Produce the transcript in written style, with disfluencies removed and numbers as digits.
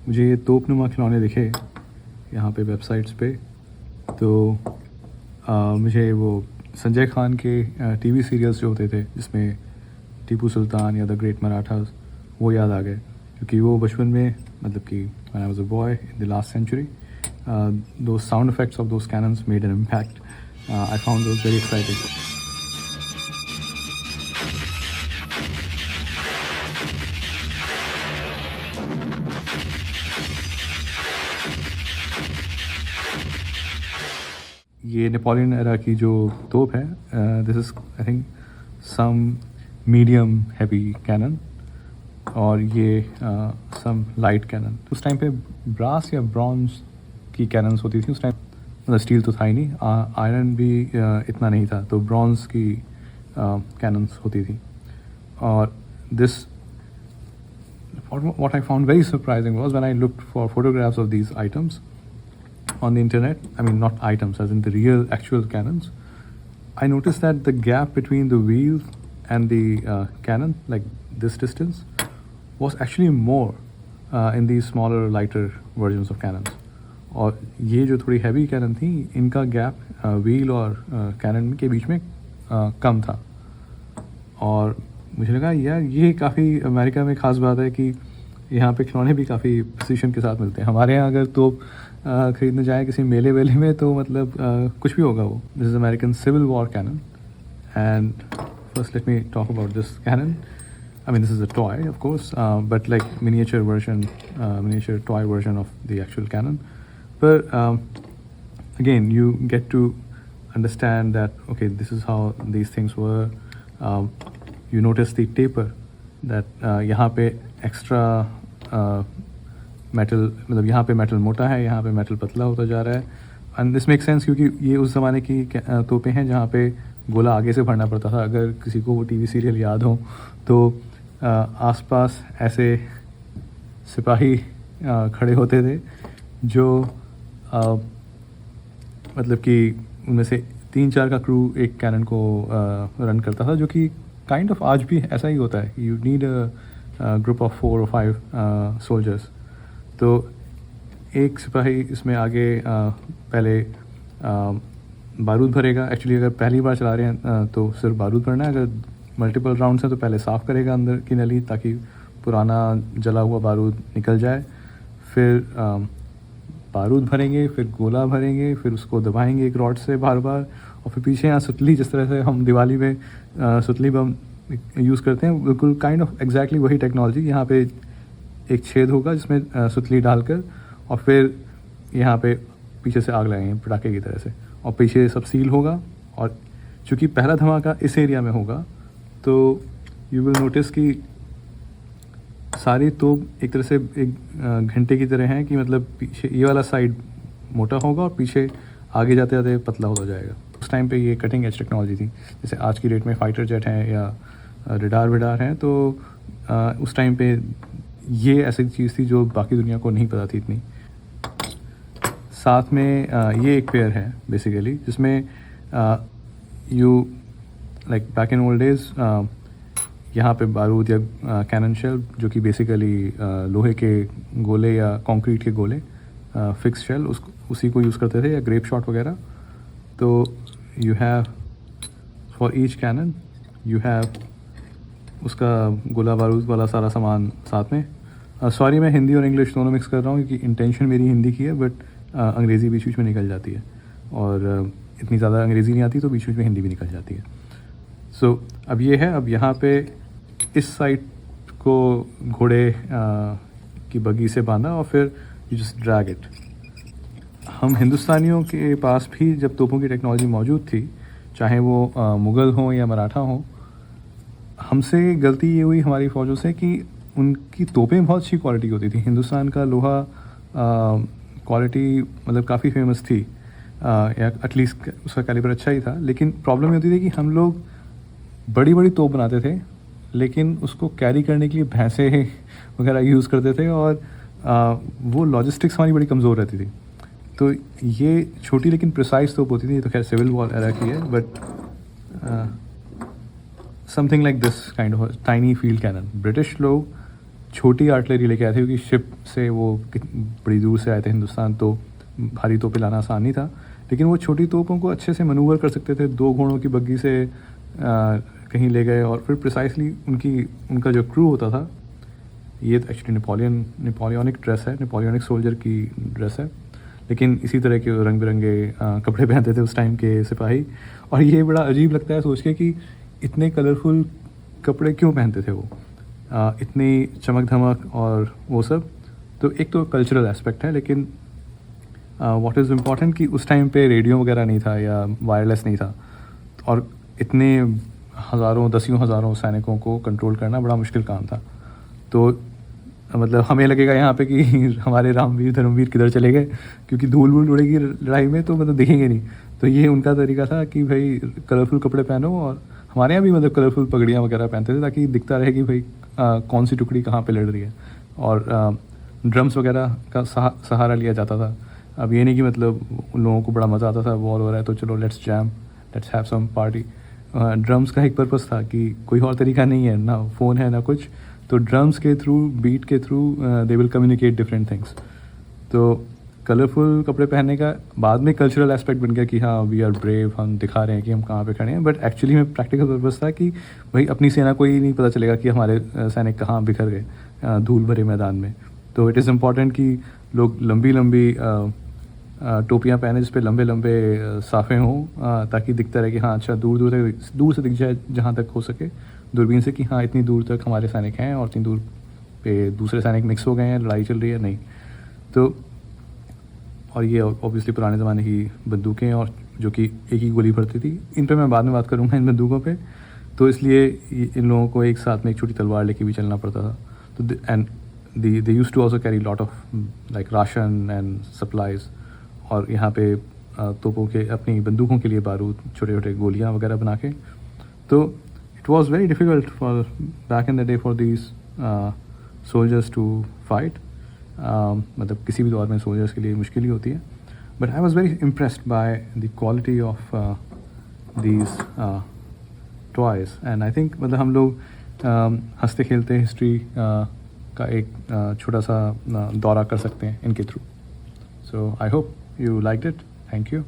मुझे ये तोपनुमा खिलौने दिखे यहाँ पे वेबसाइट्स पे, तो मुझे वो संजय खान के टीवी सीरियल्स जो होते थे जिसमें टीपू सुल्तान या द ग्रेट मराठास, वो याद आ गए, क्योंकि वो बचपन में मतलब कि when I was a boy in the last century, those sound effects of those cannons made an impact. I found those very exciting. ये नेपोलियन एरा की जो तोप है, this is I think some medium heavy cannon, और ये some light cannon. उस time पे brass या ब्रॉन्ज की कैनन्स होती थी उस टाइम, मतलब स्टील तो था ही नहीं, आयरन भी इतना नहीं था, तो ब्रॉन्ज की कैनन्स होती थी. और this what I found very surprising was when I looked for photographs of these items on the internet, I mean not items as in the real actual cannons, I noticed that the gap between the wheel and the cannon, like this distance, was actually more in these smaller lighter versions of cannons. और ये जो थोड़ी heavy cannon थी, इनका gap wheel और cannon के बीच में कम था. और मुझे लगा यार ये काफ़ी अमेरिका में ख़ास बात है कि यहाँ पे खिलौने भी काफ़ी प्रिसीशन के साथ मिलते हैं. हमारे यहाँ अगर तोप ख़रीदने जाए किसी मेले वेले में तो मतलब कुछ भी होगा वो. This is American civil war cannon, and first let me talk about this cannon. I mean, this is a toy, of course, but like miniature toy version of the actual cannon. But again, you get to understand that, okay, this is how these things were. You notice the taper, that यहाँ पे extra metal, मतलब यहाँ पे metal मोटा है, यहाँ पे metal पतला होता जा रहा है. And this makes sense क्योंकि ये उस ज़माने की तोपें हैं जहाँ पे गोला आगे से भरना पड़ता था. अगर किसी को वो टीवी सीरियल याद हो तो आसपास ऐसे सिपाही खड़े होते थे जो मतलब कि उनमें से 3-4 का क्रू एक कैनन को रन करता था, जो कि काइंड ऑफ आज भी ऐसा ही होता है. You need a group of 4 or 5 soldiers. तो एक सिपाही इसमें आगे पहले बारूद भरेगा. एक्चुअली अगर पहली बार चला रहे हैं तो सिर्फ बारूद भरना है. अगर मल्टीपल राउंड्स हैं तो पहले साफ़ करेगा अंदर की नली ताकि पुराना जला हुआ बारूद निकल जाए. फिर बारूद भरेंगे, फिर गोला भरेंगे, फिर उसको दबाएंगे एक रॉड से बार बार, और फिर पीछे यहाँ सुतली, जिस तरह से हम दिवाली में सुतली बम यूज़ करते हैं, बिल्कुल काइंड ऑफ एग्जैक्टली वही टेक्नोलॉजी. यहाँ पे एक छेद होगा जिसमें सुतली डालकर, और फिर यहाँ पे पीछे से आग लगाएंगे पटाखे की तरह से, और पीछे सब सील होगा. और चूँकि पहला धमाका इस एरिया में होगा तो यू विल नोटिस कि सारी तोप एक तरह से एक घंटे की तरह हैं, कि मतलब पीछे ये वाला साइड मोटा होगा और पीछे आगे जाते जाते पतला होता जाएगा. उस टाइम पे ये कटिंग एज टेक्नोलॉजी थी. जैसे आज की डेट में फाइटर जेट हैं या रडार विडार हैं, तो उस टाइम पे ये ऐसी चीज़ थी जो बाकी दुनिया को नहीं पता थी इतनी. साथ में ये एक पेयर है बेसिकली जिसमें you like back in old days यहाँ पे बारूद या कैनन शेल, जो कि बेसिकली लोहे के गोले या कंक्रीट के गोले, फिक्स शेल, उसी को यूज़ करते थे, या ग्रेप शॉट वगैरह. तो you have for each cannon you have उसका गोला बारूद वाला सारा सामान साथ में. सॉरी मैं हिंदी और इंग्लिश दोनों मिक्स कर रहा हूँ क्योंकि इंटेंशन मेरी हिंदी की है, बट अंग्रेज़ी बीच बीच में निकल जाती है, और इतनी ज़्यादा अंग्रेज़ी नहीं आती तो बीच बीच में हिंदी भी निकल जाती है. सो अब ये है, अब यहाँ पे इस साइड को घोड़े की बगी से बांधा और फिर यू जस्ट ड्रैग इट. हम हिंदुस्तानियों के पास भी जब तोपों की टेक्नोलॉजी मौजूद थी, चाहे वो मुग़ल हों या मराठा हों, हमसे गलती ये हुई हमारी फ़ौजों से कि उनकी तोपें बहुत अच्छी क्वालिटी की होती थी. हिंदुस्तान का लोहा क्वालिटी मतलब काफ़ी फेमस थी, या एटलीस्ट उसका कैलिबर अच्छा ही था. लेकिन प्रॉब्लम ये होती थी कि हम लोग बड़ी बड़ी तोप बनाते थे, लेकिन उसको कैरी करने के लिए भैंसे वगैरह यूज़ करते थे, और वो लॉजिस्टिक्स हमारी बड़ी कमज़ोर रहती थी. तो ये छोटी लेकिन प्रिसाइज तोप होती थी. ये तो खैर सिविल वॉर एरा की है, but something like this kind of tiny field cannon. British लोग छोटी आर्टिलरी लेके आए थे, क्योंकि शिप से वो बड़ी दूर से आए थे हिंदुस्तान, तो भारी तोपें लाना आसान नहीं था। लेकिन वो छोटी तोपों को अच्छे से मनूवर कर सकते थे। 2 घोड़ों की बग्गी से कहीं ले गए, और फिर प्रिसाइसली उनका जो क्रू होता था, ये तो एक्चुअली नेपोलियनिक ड्रेस है, नेपोलियनिक सोल्जर की ड्रेस है, लेकिन इसी तरह के रंग बिरंगे कपड़े पहनते थे उस टाइम के सिपाही। और ये बड़ा अजीब लगता है सोच के कि इतने कलरफुल कपड़े क्यों पहनते थे वो, इतनी चमक धमक और वो सब। तो एक तो कल्चरल एस्पेक्ट है, लेकिन व्हाट इज़ इम्पॉर्टेंट कि उस टाइम पे रेडियो वगैरह नहीं था या वायरलेस नहीं था, और इतने हज़ारों दसियों हज़ारों सैनिकों को कंट्रोल करना बड़ा मुश्किल काम था। तो मतलब हमें लगेगा यहाँ पे कि हमारे रामवीर धर्मवीर किधर चले गए, क्योंकि धूल वूल उड़ेगी लड़ाई में तो मतलब दिखेंगे नहीं। तो ये उनका तरीका था कि भाई कलरफुल कपड़े पहनो, और हमारे यहाँ भी मतलब कलरफुल पगड़ियाँ वगैरह पहनते थे, ताकि दिखता रहे कि भाई कौन सी टुकड़ी कहाँ पे लड़ रही है। और ड्रम्स वगैरह का सहारा लिया जाता था। अब ये नहीं कि मतलब उन लोगों को बड़ा मज़ा आता था, वॉर हो रहा है तो चलो let's jam, let's have some party. Drums का एक पर्पस था कि कोई और तरीका नहीं है, ना फ़ोन है ना कुछ, तो ड्रम्स के थ्रू, बीट के through they will communicate different things. तो कलरफुल कपड़े पहनने का बाद में कल्चरल एस्पेक्ट बन गया कि हाँ वी आर ब्रेव, हम दिखा रहे हैं कि हम कहाँ पे खड़े हैं, बट एक्चुअली में प्रैक्टिकल पर्पस था कि भाई अपनी सेना को ही नहीं पता चलेगा कि हमारे सैनिक कहाँ बिखर गए धूल भरे मैदान में। तो इट इज़ इम्पॉर्टेंट कि लोग लंबी लंबी टोपियाँ पहने जिस पे लंबे लंबे साफ़े हों, ताकि दिखता रहे कि हाँ अच्छा दूर से दिख जाए जहाँ तक हो सके दूरबीन से, कि हाँ इतनी दूर तक हमारे सैनिक हैं और इतनी दूर पे दूसरे सैनिक मिक्स हो गए हैं, लड़ाई चल रही है नहीं। तो और ये ऑब्वियसली पुराने ज़माने की बंदूकें, और जो कि एक ही गोली भरती थी, इन पे मैं बाद में बात करूँगा इन बंदूकों पे। तो इसलिए इन लोगों को एक साथ में एक छोटी तलवार लेके भी चलना पड़ता था। तो and they used to also carry lot of like ration and supplies, और यहाँ पे तोपों के अपनी बंदूकों के लिए बारूद, छोटे छोटे गोलियाँ वगैरह बना के। तो it was very difficult for back in the day for these soldiers to fight. मतलब किसी भी दौर में सोल्जर्स के लिए मुश्किल ही होती है। But I was very impressed by the quality of these toys, and I think मतलब हम लोग हंसते खेलते हिस्ट्री का एक छोटा सा दौरा कर सकते हैं इनके through. So I hope you liked it. Thank you.